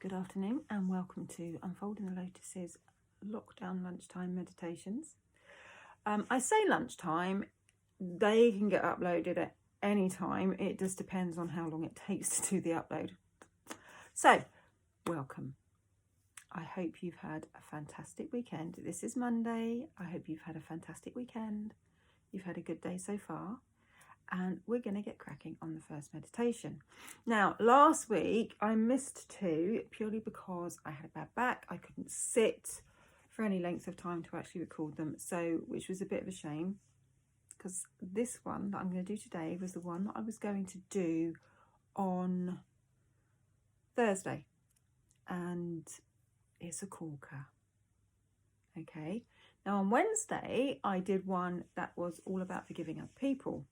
Good afternoon and welcome to Unfolding the Lotus's lockdown lunchtime meditations. I say lunchtime, they can get uploaded at any time. It just depends on how long it takes to do the upload. So, welcome. I hope you've had a fantastic weekend. This is Monday. I hope you've had a fantastic weekend. You've had a good day so far. And we're going to get cracking on the first meditation. Now, last week I missed two purely because I had a bad back. I couldn't sit for any length of time to actually record them, so which was a bit of a shame, because this one that I'm going to do today was the one that I was going to do on Thursday, and it's a corker. Okay, now on Wednesday I did one that was all about forgiving other people.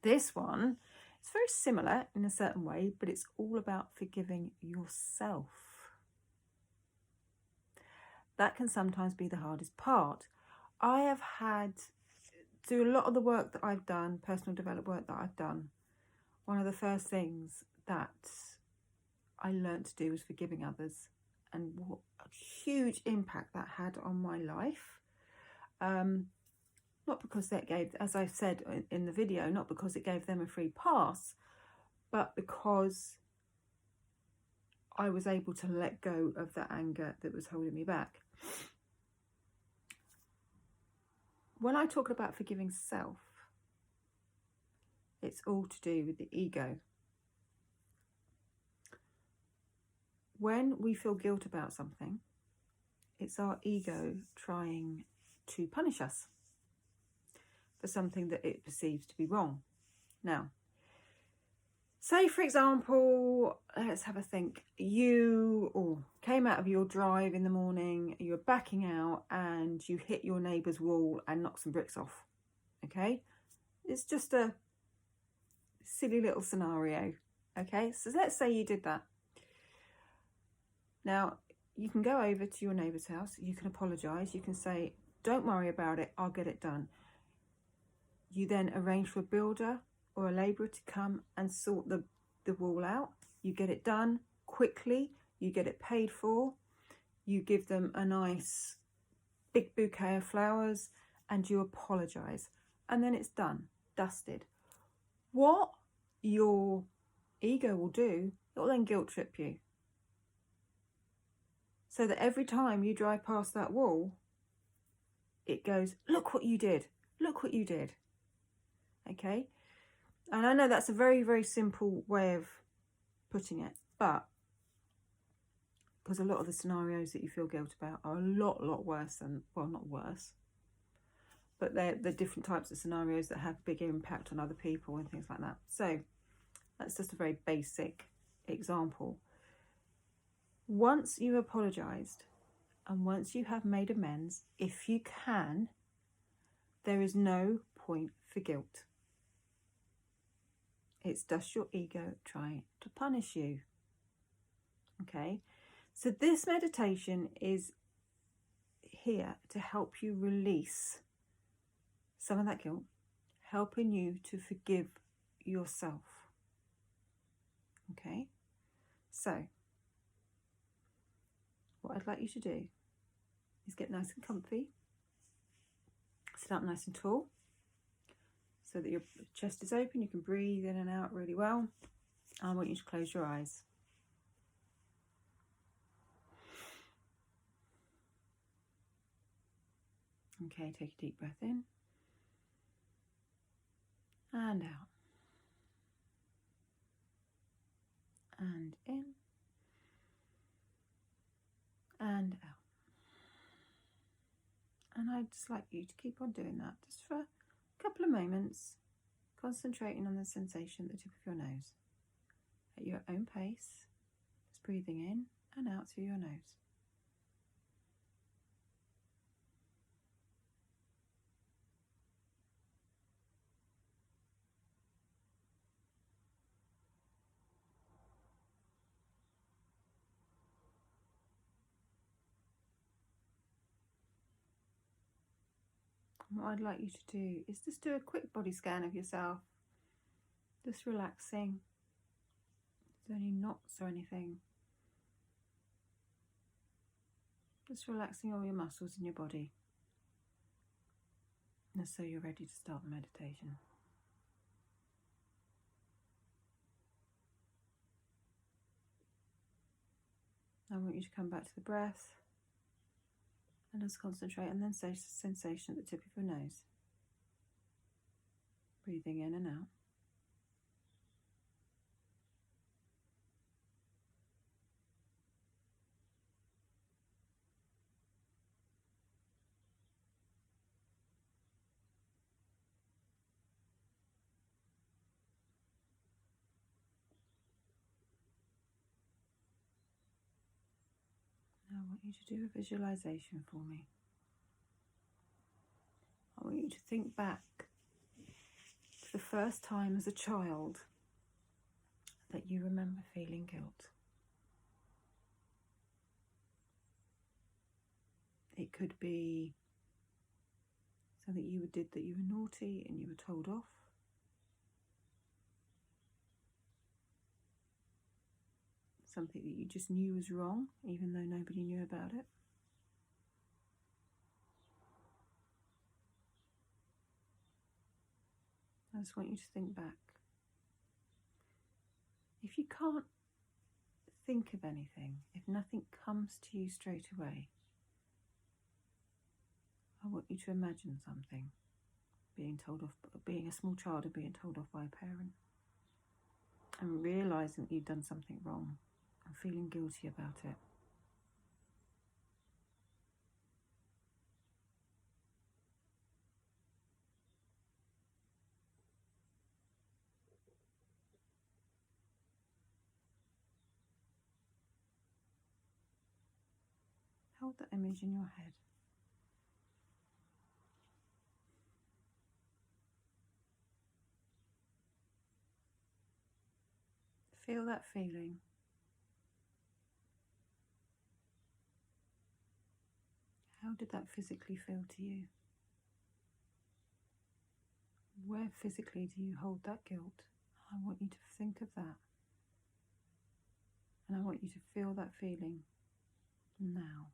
This one is very similar in a certain way, but it's all about forgiving yourself. That can sometimes be the hardest part. I have had to do a lot of the work that I've done, personal development work that I've done. One of the first things that I learned to do was forgiving others, and what a huge impact that had on my life. Not because that gave, as I said in the video, not because it gave them a free pass, but because I was able to let go of the anger that was holding me back. When I talk about forgiving self, it's all to do with the ego. When we feel guilt about something, it's our ego trying to punish us for something that it perceives to be wrong. Now, say for example, let's have a think. You came out of your drive in the morning, you're backing out and you hit your neighbour's wall and knock some bricks off. Okay, it's just a silly little scenario. Okay, so let's say you did that. Now, you can go over to your neighbour's house, you can apologise, you can say, don't worry about it, I'll get it done. You then arrange for a builder or a labourer to come and sort the wall out. You get it done quickly, you get it paid for, you give them a nice big bouquet of flowers and you apologise. And then it's done, dusted. What your ego will do, it will then guilt trip you. So that every time you drive past that wall, it goes, look what you did, look what you did. Okay, and I know that's a very, very simple way of putting it, but because a lot of the scenarios that you feel guilt about are a lot worse than, well, not worse, but they're different types of scenarios that have bigger impact on other people and things like that. So that's just a very basic example. Once you've apologised and once you have made amends, if you can, there is no point for guilt. It's just your ego trying to punish you. Okay, so this meditation is here to help you release some of that guilt, helping you to forgive yourself. Okay, so what I'd like you to do is get nice and comfy, sit up nice and tall, so that your chest is open, you can breathe in and out really well. I want you to close your eyes. Okay, take a deep breath in and out. And in and out. And I'd just like you to keep on doing that just for a couple of moments, concentrating on the sensation at the tip of your nose. At your own pace, just breathing in and out through your nose. What I'd like you to do is just do a quick body scan of yourself, just relaxing. If there's any knots or anything, Just relaxing all your muscles in your body. And so you're ready to start the meditation. I want you to come back to the breath and just concentrate on the sensation at the tip of your nose. Breathing in and out. Now I want you to do a visualization for me. I want you to think back to the first time as a child that you remember feeling guilt. It could be something you did that you were naughty and you were told off. Something that you just knew was wrong, even though nobody knew about it. I just want you to think back. If you can't think of anything, if nothing comes to you straight away, I want you to imagine something, being told off, being a small child and being told off by a parent, and realising that you've done something wrong and feeling guilty about it. Hold that image in your head. Feel that feeling. How did that physically feel to you? Where physically do you hold that guilt? I want you to think of that. And I want you to feel that feeling now.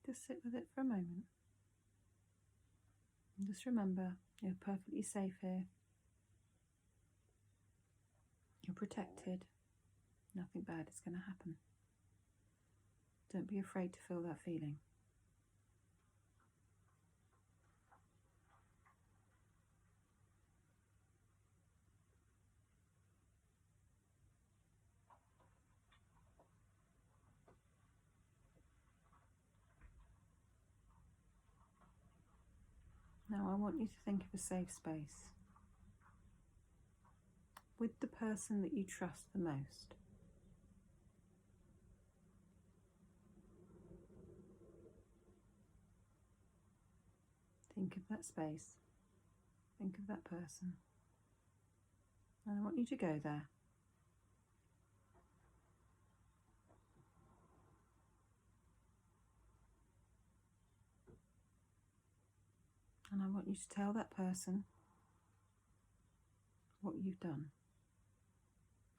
Just sit with it for a moment. And just remember, you're perfectly safe here. You're protected. Nothing bad is going to happen. Don't be afraid to feel that feeling. Now I want you to think of a safe space with the person that you trust the most. Think of that space. Think of that person. And I want you to go there. And I want you to tell that person what you've done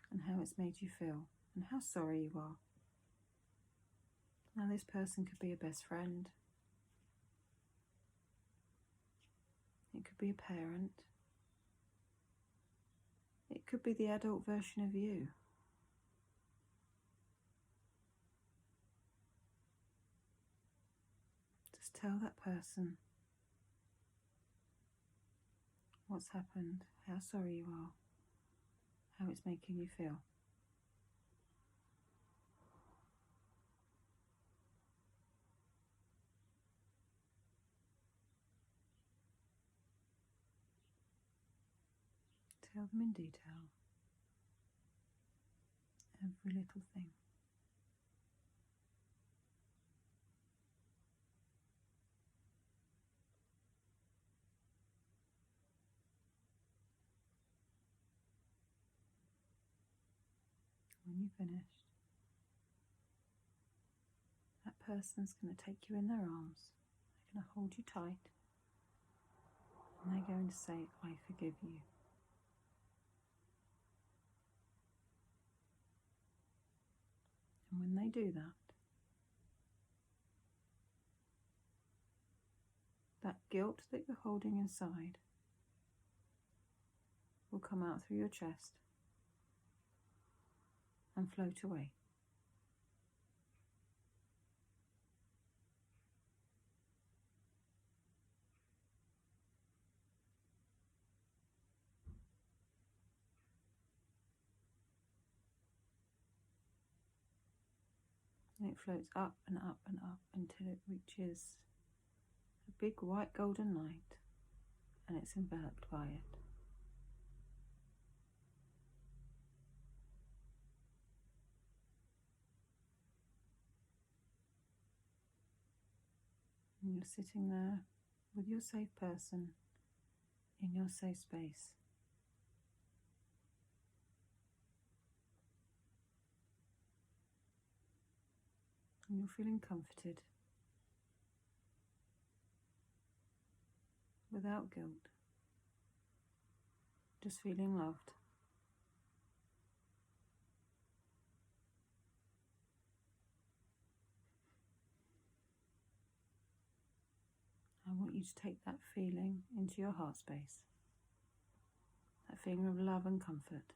and how it's made you feel and how sorry you are. Now this person could be a best friend. It could be a parent. It could be the adult version of you. Just tell that person what's happened, how sorry you are, how it's making you feel. Tell them in detail, every little thing. When you're finished, person's going to take you in their arms. They're going to hold you tight. And they're going to say, I forgive you. And when they do that, that guilt that you're holding inside will come out through your chest and float away. And it floats up and up and up until it reaches a big white golden light, and it's enveloped by it. And you're sitting there with your safe person in your safe space. And you're feeling comforted, without guilt, just feeling loved. I want you to take that feeling into your heart space, that feeling of love and comfort.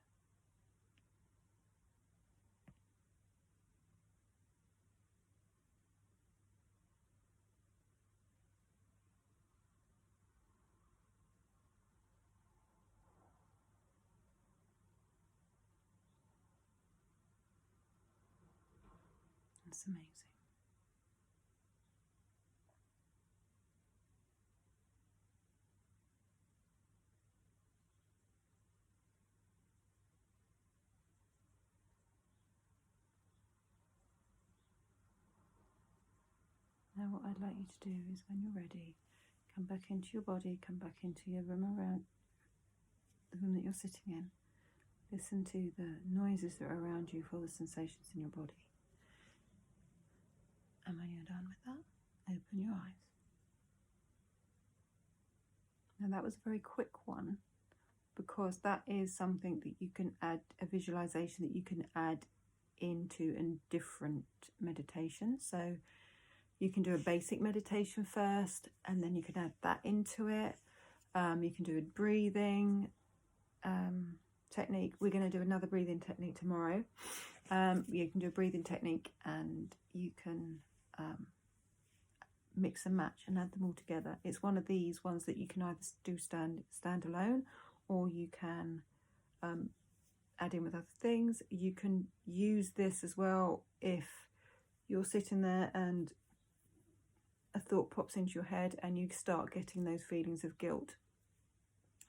It's amazing. Now what I'd like you to do is, when you're ready, come back into your body, come back into your room, around the room that you're sitting in. Listen to the noises that are around you, feel the sensations in your body. And when you're done with that, open your eyes. Now that was a very quick one, because that is something that you can add, a visualization that you can add into in different meditations. So you can do a basic meditation first, and then you can add that into it. You can do a breathing technique. We're going to do another breathing technique tomorrow. You can do a breathing technique, and you can mix and match and add them all together. It's one of these ones that you can either do stand alone, or you can add in with other things. You can use this as well if you're sitting there and a thought pops into your head and you start getting those feelings of guilt.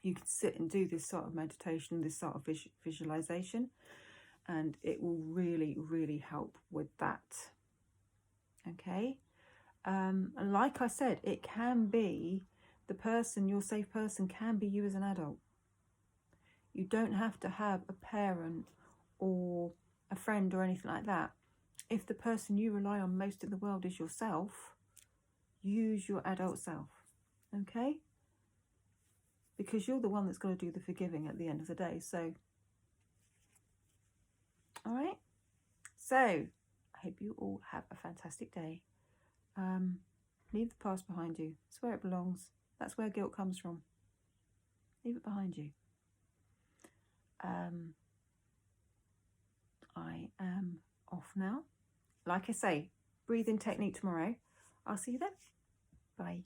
You can sit and do this sort of meditation, this sort of visualization, and it will really, really help with that. Okay? Like I said, it can be the person, your safe person can be you as an adult. You don't have to have a parent or a friend or anything like that. If the person you rely on most in the world is yourself, use your adult self, okay? Because you're the one that's got to do the forgiving at the end of the day. So, all right? So, I hope you all have a fantastic day. Leave the past behind you. It's where it belongs. That's where guilt comes from. Leave it behind you. I am off now. Like I say, breathing technique tomorrow. I'll see you then. Bye.